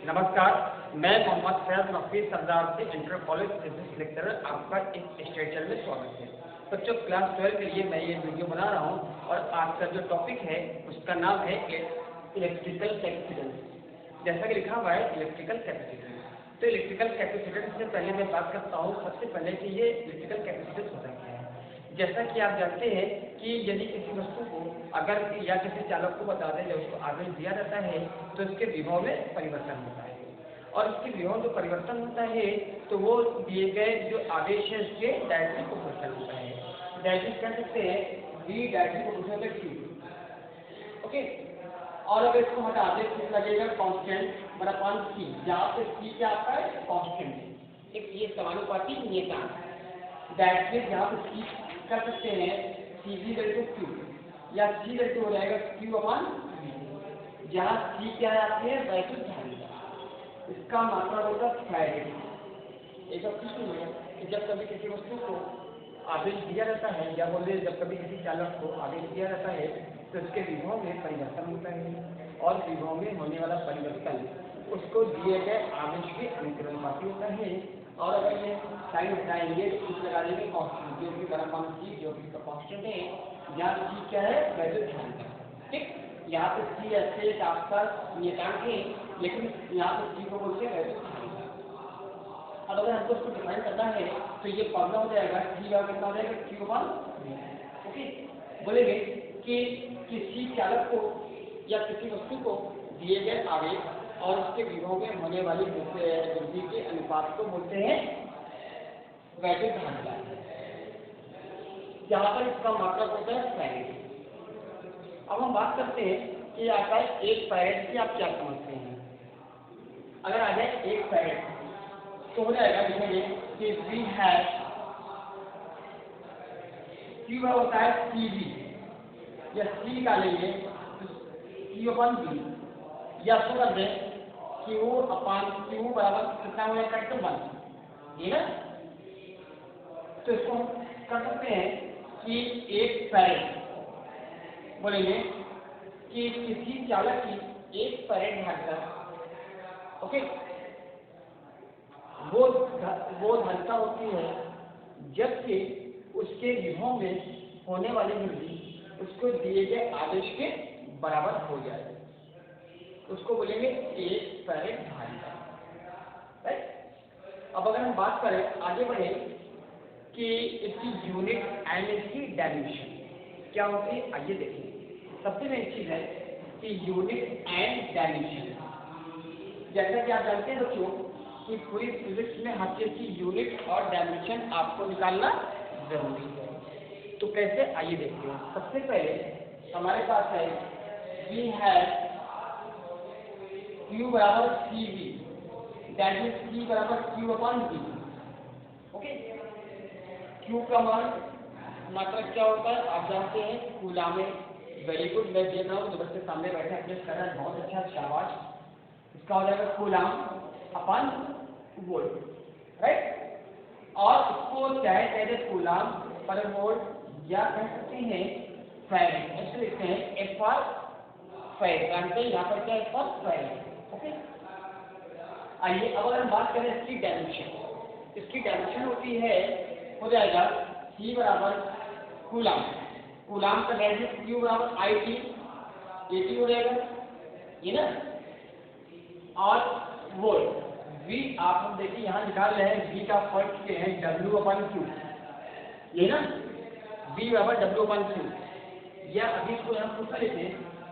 नमस्कार, मैं मोहम्मद फैज नकवी सरदार से इंटर कॉलेज फिजिक्स लेक्चरर आपका इस स्टेचर में स्वागत है। बच्चों, क्लास 12 के लिए मैं ये वीडियो बना रहा हूँ और आज का जो टॉपिक है उसका नाम है इलेक्ट्रिकल कैपेसिटेंस। जैसा कि लिखा हुआ है इलेक्ट्रिकल कैपेसिटेंस। तो इलेक्ट्रिकल कैपेसिटेंस से पहले मैं बात करता हूँ सबसे पहले कि ये इलेक्ट्रिकल कैपेसिटेंस होता क्या है। जैसा कि आप जानते हैं कि यदि किसी वस्तु को अगर या किसी चालक को बता दें जब उसको आवेश दिया जाता है तो इसके विभव में परिवर्तन होता है, और इसके विभव जो परिवर्तन होता है तो वो दिए गए जो आवेश है उसके डायरेक्ट्रिक प्रोपोर्शनल होता है। डायरेक्ट्रिक कह सकते हैं डी डायरेक्ट्रिक प्रोपोर्शनल क्यू। ओके, और अगर इसको हटा दें तो लगेगा कांस्टेंट बराबर सी, जहाँ पे सी क्या आता है कांस्टेंट है, एक ये समानुपाती नियतांक। डायरेक्ट्रिक यहाँ पे सी कर सकते हैं C B equal to Q, या सी इक्वल हो जाएगा क्यू अपॉन वी, जहाँ सी क्या आती है वैद्युत धारिता, इसका मात्रा होगा फैराडे। एक बार पूछ लीजिए कि जब कभी किसी वस्तु को आवेश दिया जाता है या बोले जब कभी किसी चालक को आवेश दिया जाता है तो उसके विभव में परिवर्तन होता है, और विभव में होने वाला परिवर्तन उसको दिए गए आवेश के अनुक्रमानुपाती होता है। और अगर ये साइन हटाएंगे तो कुछ लगा देंगे कांस्टेंट, जो कि बराबर सी, जो कि कांस्टेंट है, यहाँ सी क्या है वैद्युत धारिता। ठीक, यहाँ पे सी ऐसे आपका नियतांक है, लेकिन यहाँ पे सी को बोलते हैं वैद्युत धारिता। अब अगर हमको इसको डिफाइन करना है तो ये फॉर्मूला हो जाएगा सी का कितना हो जाएगा क्यू अपॉन वी। ओके, बोलेंगे कि किसी चालक को या किसी वस्तु को दिए गए आवेश और उसके विभव में होने वाली वृद्धि के अनुपात को बोलते हैं वैद्युत धारिता, जहाँ पर इसका मात्रक होता है फैराडे। अब हम बात करते हैं कि आता है एक फैराड से आप क्या समझते हैं। अगर आ जाए एक फैराड तो हो जाएगा, लिखेंगे कि वी हैव क्यू होता है सी बी, या सी निकालेंगे क्यू अपॉन बी, या तो कर दें क्यू अपॉन क्यू बराबर कितना हो जाएगा तो 1, ये ना। तो इसको हम कर सकते हैं कि एक फैराड बोलेंगे कि किसी चालक की एक फैराड धारिता, ओके, वो धारिता होती है जबकि उसके विभव में होने वाली वृद्धि उसको दिए गए आवेश के बराबर हो जाए, उसको बोलेंगे एक फैराड धारिता। राइट, अब अगर हम बात करें आगे बढ़े कि इसकी यूनिट एंड इसकी डायमेंशन क्या होती है, आइए देखें। सबसे मेन चीज है कि यूनिट एंड डायमेंशन। जैसा कि आप जानते हैं बच्चों कि पूरी फिजिक्स में हर चीज की यूनिट और डायमेंशन आपको निकालना जरूरी है। तो कैसे, आइए देखते हैं। सबसे पहले हमारे पास है वी हैव क्यू बराबर C V, that means C बराबर Q upon V. Okay, Q का मान मात्रक क्या होता है आप जानते हैं कूलाम में। वेरी गुड, मैं देख रहा हूँ जो बच्चे सामने बैठे अपने कर रहा है, बहुत अच्छा, शाबाश। इसका हो जाएगा कूलाम अपॉन वोल्ट, राइट। और इसको चाहे कह दे कूलाम पर वोल्ट या कह सकते हैं फैराड, ऐसे लिखते हैं एफ फॉर फैराड, जानते हैं यहाँ पर क्या एफ फॉर फैराड। ओके, आइए अब अगर हम बात करें इसकी डायमेंशन। इसकी डायमेंशन होती है, हो जाएगा सी बराबर कूलाम, कूलाम का डायमेंशन क्यू बराबर आई टी, ए टी हो जाएगा ये ना, और वोल्ट वी आप हम देखिए यहाँ निकाल रहे हैं, वी का फर्स्ट के हैं डब्ल्यू अपॉन क्यू, ये ना, वी बराबर डब्ल्यू अपॉन क्यू, या अभी इसको यहाँ पूछा लेते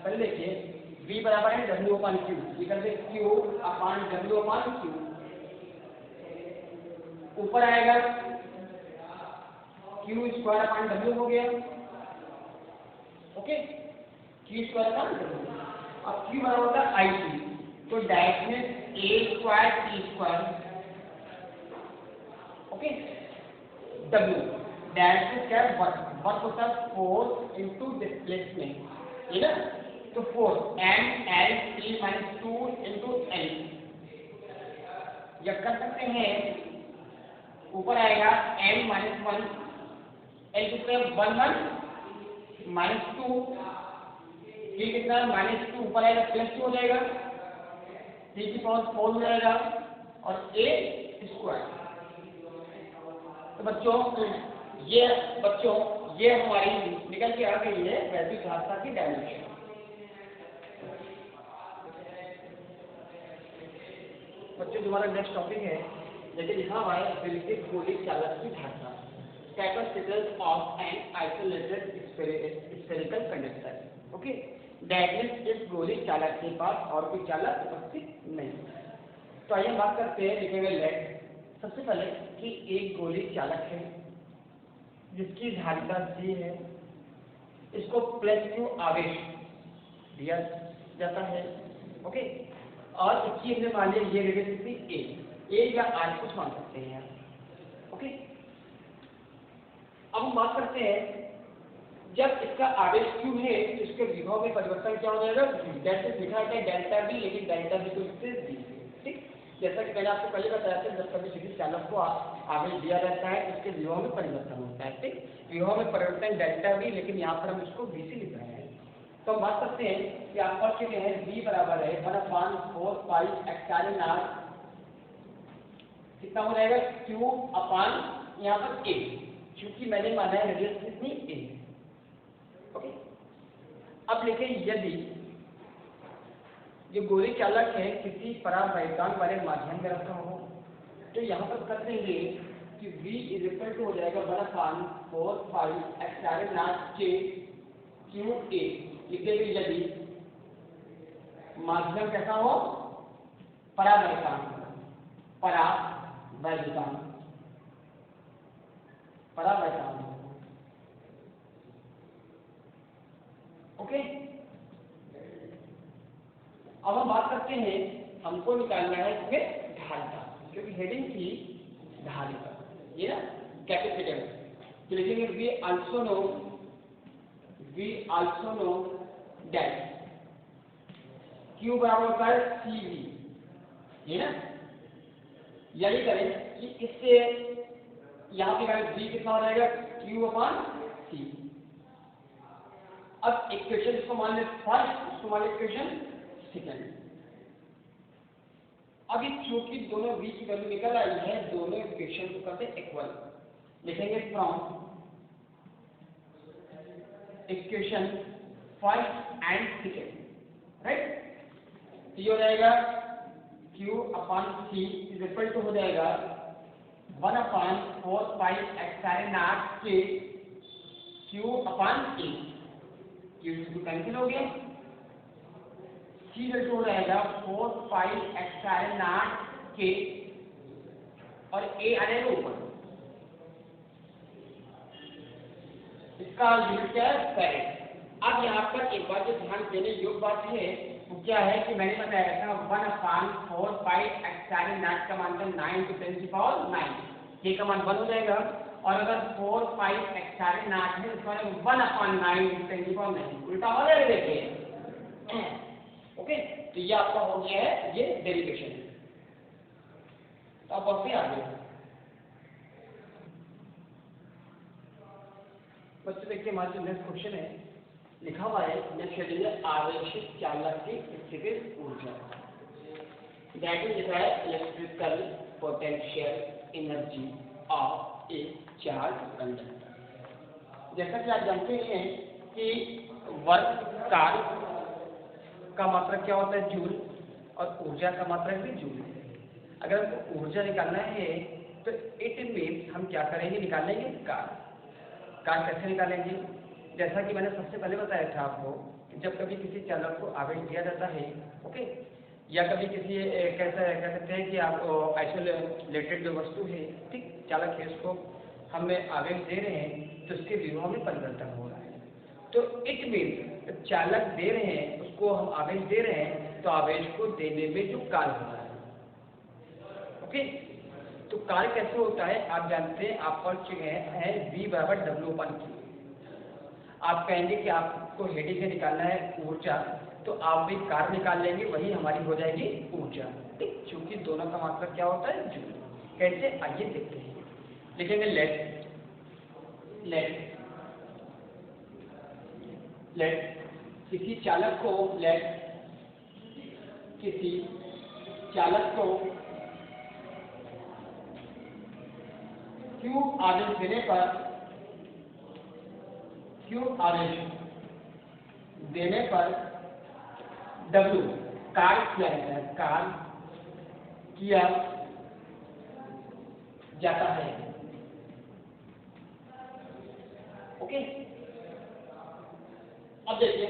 पहले देखिए v बराबर है डब्ल्यू अपॉन क्यू, ये करते Q upon W upon Q, ऊपर आएगा क्यू स्क्वायर अपॉन डब्ल्यू हो गया। Okay, Q square upon W. अब क्यू बराबर होता है आई टी, तो डायरेक्ट में A square T square, okay, W direct में क्या है वर्क होता है फोर्स इनटू डिस्प्लेसमेंट, ये ना, तो 4 M L T minus 2 into L, या कर सकते हैं ऊपर आएगा एम माइनस 1, एल कितना 1 1 माइनस 2, ये कितना -2 ऊपर आएगा +2 हो जाएगा, 3⁴ हो जाएगा और a स्क्वायर। तो बच्चों ये हमारी निकल के आ गई है वैद्युत धारिता की डायमेंशन। बच्चों जो हमारा नेक्स्ट टॉपिक है, जैसे लिखा हुआ है विद्युत गोली चालक की धारिता, capacitance of an isolated spherical conductor. Okay, that means इस गोली चालक के पास और कोई चालक उपस्थित नहीं। तो आइए बात करते हैं, लिखेंगे लेट। सबसे पहले कि एक गोली चालक है जिसकी धारिता C है, इसको +q आवेश दिया जाता है। ओके, और इसकी हमने मान लिया ये रेडियस A या R कुछ मान सकते हैं। ओके, अब हम बात करते हैं जब इसका आवेश Q है तो इसके विभव में परिवर्तन क्या हो जाएगा, जैसे लिखा है डेल्टा V, लेकिन डेल्टा V को इससे दी। ठीक, जैसा कि मैंने आपको पहले बताया था, जब कभी किसी चालक को आवेश दिया जाता है तो उसके विभव में परिवर्तन होता है। ठीक, विभव में परिवर्तन डेल्टा V, लेकिन यहाँ पर हम इसको VC लिख रहे हैं। तो हम बात करते हैं कि आपका क्या है, V बराबर है 1/4 पाई एप्सिलॉन नॉट, कितना हो जाएगा Q अपान यहाँ पर A, क्योंकि मैंने माना है रेडियस कितनी A। ओके, अब लिखें यदि जो गोली चालक है किसी परावैद्युतांक वाले माध्यम में रखा हो, तो यहाँ पर कर देंगे कि V हो जाएगा 1/4 pi epsilon not K QA। लिखेंगे यदि माध्यम कैसा हो, परावैद्युतांक, परावैद्युतांक। ओके, अब हम बात करते हैं, हमको निकालना है इसमें धारिता, क्योंकि हेडिंग थी धारिता, ये ना कैपेसिटेंस। तो लिखेंगे we also know that Q बराबर होता है CV, ये ना, यही करें कि इससे यहाँ पे V कितना हो जाएगा Q/C। अब इक्वेशन इसको मान ले फर्स्ट, इसको मान ले इक्वेशन सेकंड। अभी चूंकि दोनों V की वैल्यू निकल आई है, दोनों इक्वेशन को करते हैं इक्वल। लिखेंगे from equation first and second, right. ये हो जाएगा Q/C इज इक्वल टू हो जाएगा 1/4 pi epsilon not K Q/A। Q cancel हो गया, C हो जाएगा 4 पाई एप्सिलॉन नॉट K और A आ जाएगा ऊपर। इसका यूनिट क्या है, फैरेड। अब यहाँ पर एक बात जो ध्यान देने योग्य बात है वो क्या है कि मैंने बताया था 1/4 पाई एप्सिलॉन नॉट का मान था 9 × 10⁹, K का मान 1 हो जाएगा, और अगर 4 पाई एप्सिलॉन नॉट है तो 1/9 × 10⁹, उल्टा हो जाएगा, देखिए। ओके, तो ये आपका हो गया है ये डेरिवेशन। तो अब बढ़ते आगे बच्चों, देखिए हमारे नेक्स्ट क्वेश्चन है, लिखा हुआ है नेक्स्ट हेडिंग है आवेशित चालक की स्थितिज ऊर्जा, दैट इज लिखा है electrical potential energy of A charge conductor. जैसा कि आप जानते हैं कि वर्क कार्य का मात्रक क्या होता है, जूल, और ऊर्जा का मात्रक भी जूल है। अगर हमको ऊर्जा निकालना है तो इट मीन्स हम क्या करेंगे, निकालेंगे कार्य। कार्य कैसे निकालेंगे, जैसा कि मैंने सबसे पहले बताया था आपको कि जब कभी किसी चालक को आवेश दिया जाता है, ओके, या कभी किसी कैसे कह सकते हैं कि आप आइसोलेटेड जो वस्तु है, ठीक, चालक है, उसको हमें आवेश दे रहे हैं तो उसके विभव में परिवर्तन हो रहा है। तो इट मीन्स चालक दे रहे हैं, उसको हम आवेश दे रहे हैं, तो आवेश को देने में जो कार्य हो रहा है, ओके, तो कार्य कैसे होता है आप जानते हैं, आप पढ़ चुके हैं V बराबर W/Q। आप कहेंगे कि आपको हेडिंग से निकालना है ऊर्जा, तो आप भी कार्य निकाल लेंगे, वही हमारी हो जाएगी ऊर्जा। ठीक, क्योंकि दोनों का मतलब क्या होता है, जूल। कैसे, आइए देखते हैं। लिखेंगे लेट किसी चालक को, लेट किसी चालक को Q आदेश देने पर W कार्य किया जाता है। ओके, अब देखिए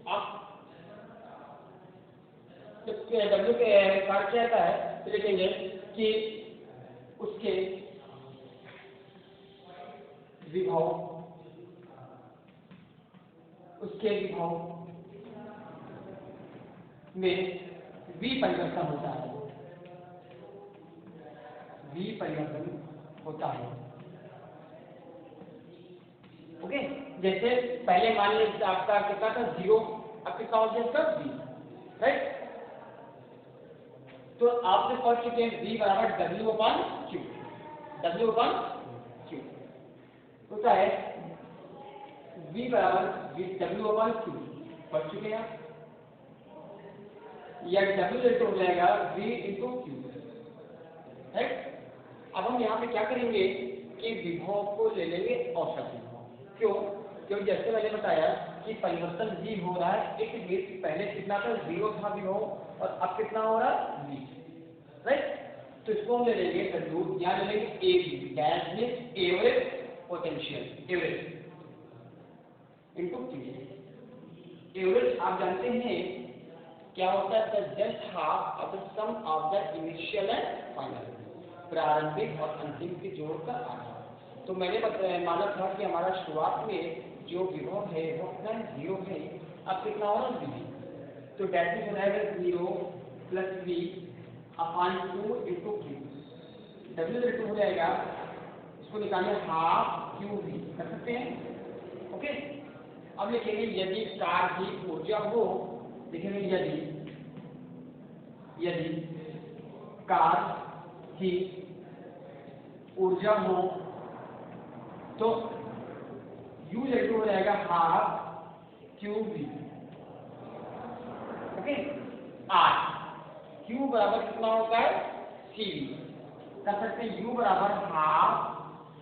आप जब W के कार्य किया जाता है तो देखेंगे कि उसके विभव में V परिवर्तन होता है। ओके, जैसे पहले मान लीजिए आपका कितना था 0, अब कितना हो गया इसका V, राइट। तो आपने पढ़ चुके हैं V बराबर W अपॉन Q होता है। V बराबर W अपॉन Q पढ़ चुके हैं आप, या W इक्वल हो जाएगा V इंटू Q, राइट। अब हम यहाँ पे क्या करेंगे कि विभव को ले लेंगे औसत विभव। क्यों? क्योंकि जैसे मैंने बताया कि परिवर्तन V हो रहा है, एक बीच पहले कितना था 0 था विभव और अब कितना हो रहा है V, राइट। तो इसको हम ले लेंगे W, यहाँ ले लेंगे AB, that means average potential, average into Q। Average आप जानते हैं क्या होता है, just half of the sum of the initial and final, प्रारंभिक और अंतिम के जोड़ का आधा। तो मैंने माना था कि हमारा शुरुआत में जो विभव है वो कितना 0 है, अब कितना हो रहा है V, तो डेट मींस हो जाएगा 0 plus V upon 2 into Q। W equal हो जाएगा, इसको निकालने हाफ QV कर सकते हैं। ओके, अब लिखेंगे यदि कार की ऊर्जा हो, लिखेंगे यदि कार की ऊर्जा हो तो U इक्वल हो जाएगा half QV। Okay, R Q बराबर कितना होता है CV, कर सकते हैं U बराबर हाफ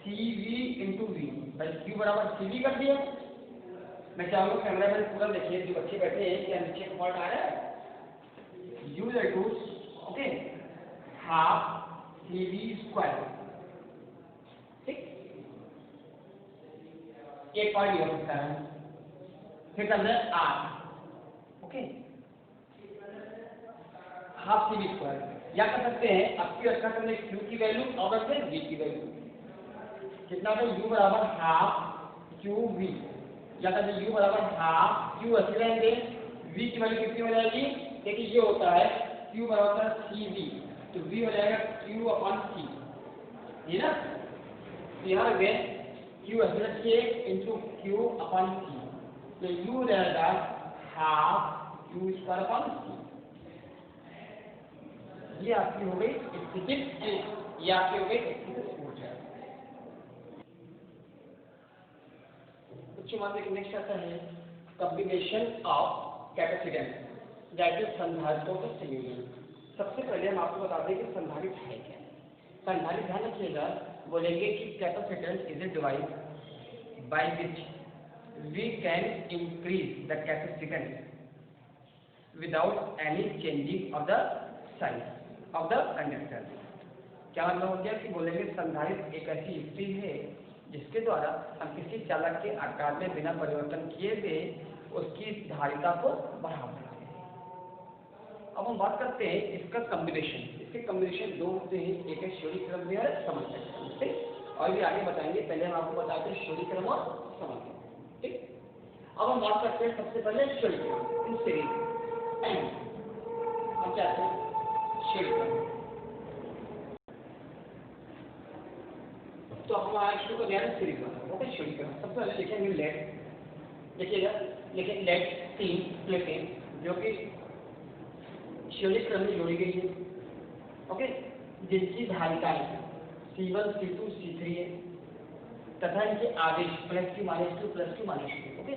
CV इंटू V। भाई Q बराबर CV कर दिया। मैं चाहूंगा कैमरा मैन पूरा देखिए, जो बच्चे बैठे हैं क्या नीचे फॉल्ट आ रहा है। U equal okay half CV square, ठीक, एक पॉइंट हो सकता है। फिर करना है R, okay half CV square, या कर सकते हैं आपकी रखा करने Q की वैल्यू और रखते हैं V की वैल्यू, कितना था U बराबर हाफ QV, या कहते हैं U बराबर हाफ Q ऐसे रहेंगे, V की वैल्यू कितनी हो जाएगी, देखिए ये होता है Q बराबर CV, तो V हो जाएगा Q अपॉन C, ये ना, तो यहाँ रख दें Q ऐसे रखिए इंटू Q अपॉन C, तो U रहेगा half Q square upon C। ये आपकी हो गई स्थितिज, ये आपकी हो गई स्थितिज ऊर्जा। नेक्स्ट आता है combination of capacitance, that is संधारित्रों का संयोजन। सबसे पहले हम आपको बता दें कि संधारित्र है क्या। संधारित्र ध्यान रखिएगा, बोलेंगे कि capacitance is a device by which we can increase the capacitance without any changing of the size of the conductor. क्या मतलब हो गया कि बोलेंगे संधारित्र एक ऐसी युक्ति है जिसके द्वारा हम किसी चालक के आकार में बिना परिवर्तन किए हुए उसकी धारिता को बढ़ा सकते हैं। अब हम बात करते हैं इसका कॉम्बिनेशन। इसके कॉम्बिनेशन दो होते हैं, एक है श्रेणी क्रम में और समांतर क्रम, ठीक, और भी आगे बताएंगे, पहले हम आपको बताते हैं श्रेणी क्रम और समांतर, ठीक। अब हम बात करते हैं सबसे पहले श्रेणी क्रम, इन सीरीज हम चाहते हैं श्रेणी क्रम। तो हम शुरू कर रहे सीरीज में, ओके श्रेणी क्रम। सबसे पहले लिखेंगे लेड, देखिएगा लेकिन लेड 3 प्लेटें जो कि श्रेणी क्रम में जोड़ी गई है, ओके, जिनकी धारिताएं C1 C2 C3 है तथा इनके आवेश +Q -2 +Q -2, ओके,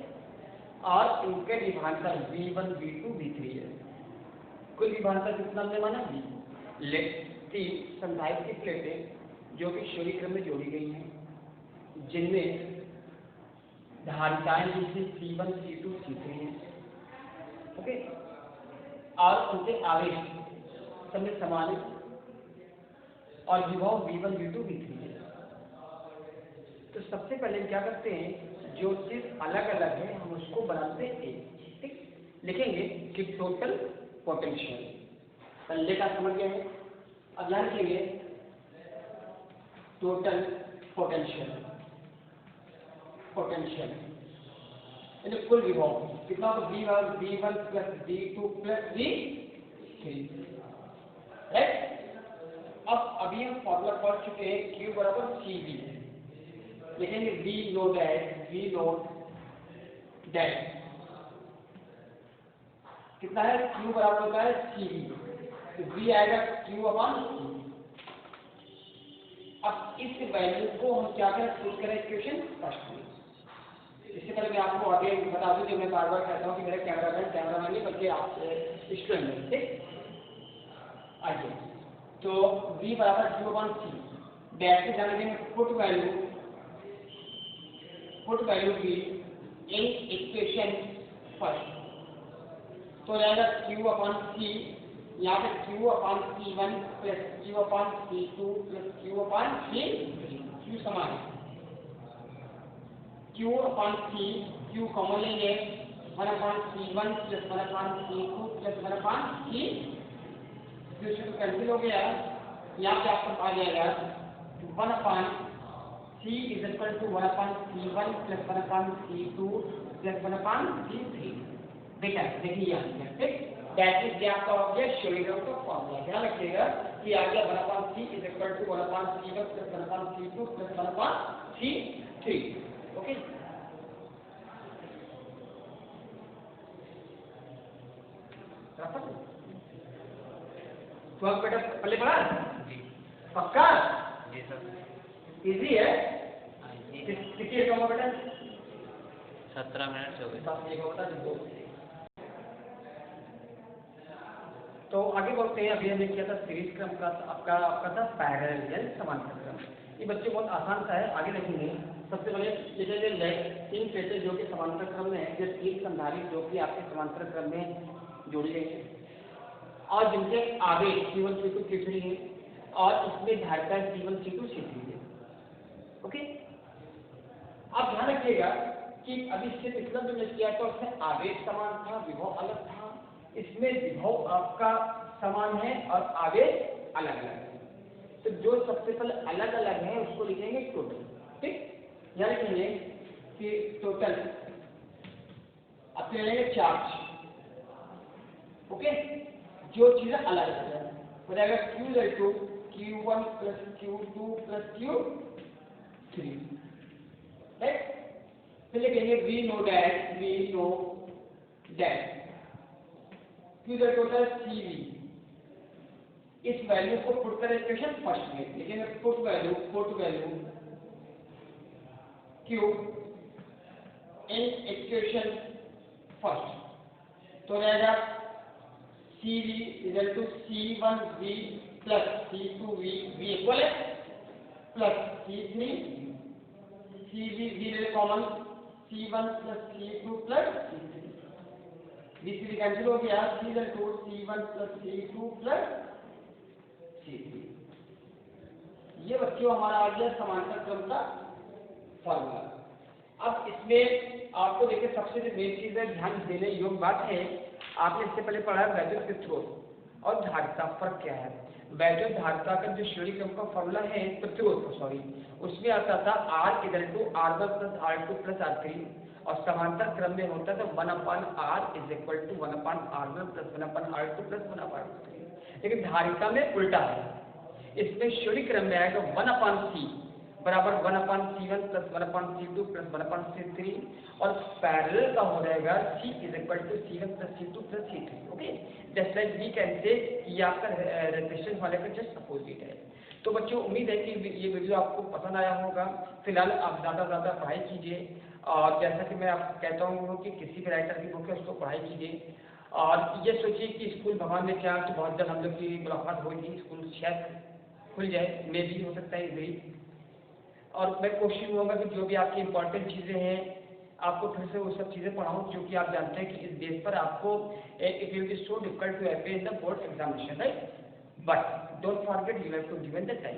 और इनके विभवांतर V1 V2 V3 है। कुल विभवांतर कितना हमने माना V, तीन संधारित्र की प्लेटें जो कि श्रेणी क्रम में जोड़ी गई हैं, जिनमें धारिताएं जैसे C1, C2, C3 हैं, ओके, और उनके आवेश समय समान है और विभव V1, V2, V3 है। तो सबसे पहले क्या करते हैं, जो चीज अलग अलग है हम उसको बनाते हैं, ठीक, लिखेंगे कि टोटल पोटेंशियल, पहले का समझ गए हैं। अब यहाँ लिखेंगे टोटल पोटेंशियल, पोटेंशियल यानी कुल विभव कितना, तो V1 plus V2 plus V3, right. अब अभी हम फॉर्मूला पढ़ चुके हैं, Q बराबर CV, लिखेंगे V नोट डैश कितना है, Q बराबर होता है CV, तो V आएगा Q अपॉन C। अब इस वैल्यू को हम क्या करें, पुट करें इक्वेशन फर्स्ट में। इससे पहले मैं आपको आगे बता दूं, जो मैं बार बार कहता हूँ कि मेरा कैमरामैन नहीं बल्कि आप स्टूडेंट है, ठीक। आइए, तो V बराबर Q अपॉन C डैश से जाने देंगे पुट वैल्यू V इन इक्वेशन फर्स्ट, तो रहेगा Q अपॉन C, यहाँ पे Q upon C1 plus Q upon C2 plus Q upon C3, Q समान है, Q upon C, Q common लेंगे, 1 upon C1 plus 1 upon C2 plus 1 upon C3, Q से तो cancel हो गया, यहाँ पे आपको आ जाएगा 1 upon C is equal to 1 upon C1 plus 1 upon C2 plus 1 upon C3। बेटा देखिए यहाँ ठीक, दैट इज आपका हो गया श्रेणीक्रम का फॉर्मूला। ध्यान रखिएगा कि आ गया 1 upon C is equal to 1 upon C1 plus 1 upon C2 plus 1 upon C3, okay. तो आप बेटा पहले पढ़ा पक्का? जी सर। इजी है, कितनी कम बेटा? 17 मिनट हो गए। तो आगे बढ़ते हैं। अभी हमने किया था सीरीज क्रम का, आपका था पैरेलल यानी समांतर क्रम। ये बच्चे बहुत आसान सा है, आगे देखेंगे। सबसे पहले ये तीन प्लेटें जो कि समांतर क्रम में है, ये तीन संधारित्र जो कि आपके समांतर क्रम में जोड़ी गई है और जिनके आवेश C1, C2, C3 है और इसमें धारिता C1, C2, C3 है, ओके। अब ध्यान रखिएगा कि अभी इससे पिछला जो मैं किया था उसमें आवेश समान था, विभव अलग था। इसमें विभव आपका समान है और आवेश अलग अलग है। तो जो सबसे पहले अलग अलग है उसको लिखेंगे टोटल, ठीक। यहाँ लिखेंगे कि टोटल अपने लेंगे चार्ज, ओके। जो चीजें अलग अलग है हो जाएगा Q equal to Q1 plus Q2 plus Q3, right. फिर लिखेंगे V no dash Q equal to होता है CV। इस वैल्यू को पुट करें इक्वेशन फर्स्ट में, लिखेंगे put value Q in equation first, तो रहेगा CV equal to C1V plus C2V, V equal है, प्लस C3 CV ले common C1 plus C2 plus C3, V3 cancel हो गया, C equal to C1 plus C2 plus C3। ये बच्चों हमारा आ गया समांतर क्रम का फॉर्मूला। अब इसमें आपको देखिए सबसे जो मेन चीज है ध्यान देने योग्य बात है, आपने इससे पहले पढ़ा है वैद्युत स्रोत और धारिता, फर्क क्या है। वैद्युत धारिता का जो श्रेणी क्रम का फॉर्मूला है प्रतिरोध उसमें आता था R equal to R1 plus R2 plus R3 और समांतर क्रम में होता था 1 upon R is equal to 1 upon R1 plus 1 upon R2 plus 1 upon R3। लेकिन धारिता में उल्टा है, इसमें श्रेणी क्रम में आएगा 1 अपॉन C बराबर 1 upon C1 plus 1 upon C2 plus 1 upon C3 और पैरेलल का हो जाएगा C is equal to C1 plus C2 plus C3, okay. Just like we can say ये आपका रेजिस्टेंस वाले का जस्ट अपोजिट है। तो बच्चों उम्मीद है कि ये वीडियो आपको पसंद आया होगा। फिलहाल आप ज़्यादा से ज़्यादा पढ़ाई कीजिए और जैसा कि मैं आपको कहता हूँ कि किसी भी राइटर की बुक है उसको पढ़ाई कीजिए और ये सोचिए कि स्कूल भगवान ने क्या कि बहुत जल्द हम लोग की मुलाकात हुई थी, स्कूल शायद खुल जाए, मे भी हो सकता है इजीली। और मैं कोशिश करूँगा कि जो भी आपकी इंपॉर्टेंट चीज़ें हैं आपको फिर से वो सब चीज़ें पढ़ाऊँ, क्योंकि आप जानते हैं कि इस बेस पर आपको it will be so difficult to appear in the board examination, right? But don't forget you have to given the time.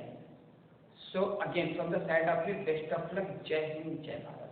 So again from the side of you, best of luck, जय हिंद, जय भारत।